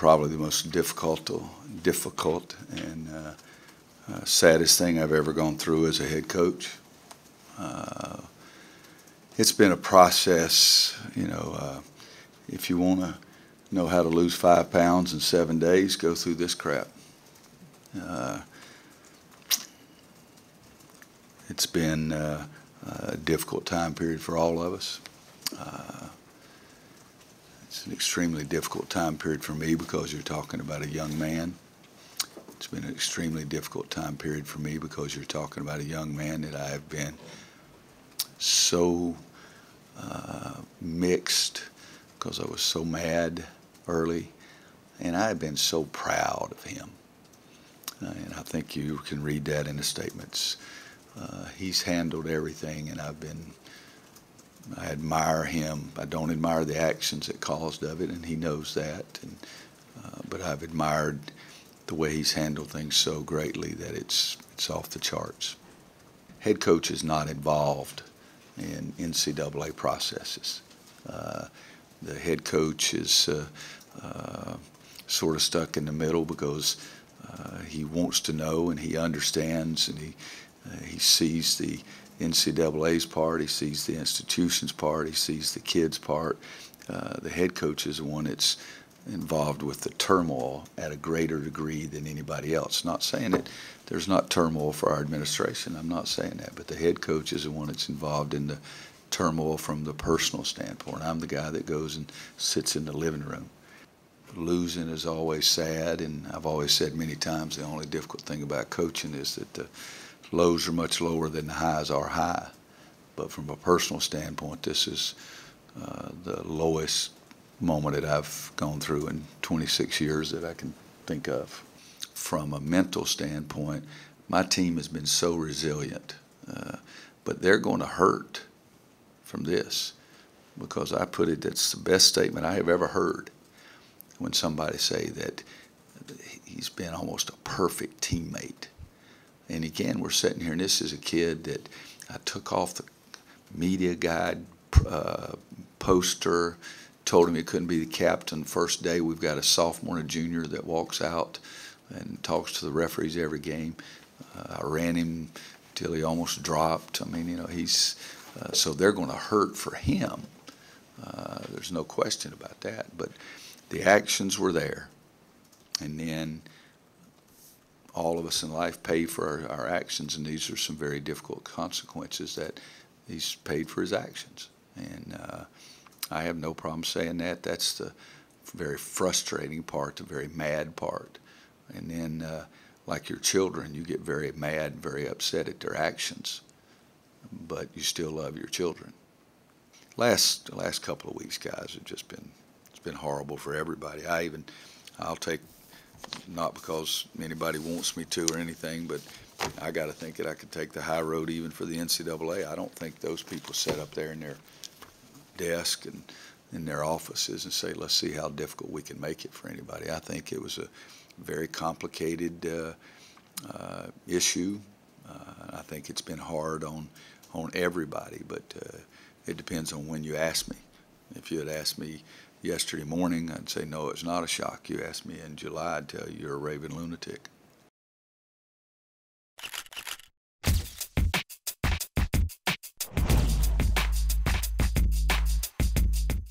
probably the most difficult and saddest thing I've ever gone through as a head coach. It's been a process, if you want to know how to lose 5 pounds in 7 days, go through this crap. It's been a difficult time period for all of us. It's an extremely difficult time period for me because you're talking about a young man. It's been an extremely difficult time period for me because you're talking about a young man that I have been so mixed because I was so mad early, and I have been so proud of him. And I think you can read that in the statements. He's handled everything, and I admire him. I don't admire the actions that caused of it, and he knows that. But I've admired the way he's handled things so greatly that it's off the charts. Head coach is not involved in NCAA processes. The head coach is sort of stuck in the middle because he wants to know and he understands, and he sees the NCAA's part, he sees the institution's part, he sees the kids' part. The head coach is the one that's involved with the turmoil at a greater degree than anybody else. Not saying that there's not turmoil for our administration, I'm not saying that, but the head coach is the one that's involved in the turmoil from the personal standpoint. I'm the guy that goes and sits in the living room. Losing is always sad, and I've always said many times the only difficult thing about coaching is that the lows are much lower than the highs are high. But from a personal standpoint, this is the lowest moment that I've gone through in 26 years that I can think of. From a mental standpoint, my team has been so resilient, but they're going to hurt from this because I put it, that's the best statement I have ever heard when somebody say that he's been almost a perfect teammate. And again, we're sitting here, and this is a kid that I took off the media guide poster, told him he couldn't be the captain. First day, we've got a sophomore and a junior that walks out and talks to the referees every game. I ran him till he almost dropped. I mean, he's so they're going to hurt for him. There's no question about that. But the actions were there, and then all of us in life pay for our actions, and these are some very difficult consequences that he's paid for his actions. And I have no problem saying that. That's the very frustrating part, the very mad part. And then, like your children, you get very mad and very upset at their actions, but you still love your children. The last couple of weeks, guys, it's been horrible for everybody. I'll take, not because anybody wants me to or anything, but I got to think that I could take the high road even for the NCAA. I don't think those people sit up there in their desk and in their offices and say, let's see how difficult we can make it for anybody. I think it was a very complicated issue. I think it's been hard on everybody, but it depends on when you ask me. If you had asked me yesterday morning, I'd say, no, it's not a shock. You asked me in July, I'd tell you you're a raving lunatic.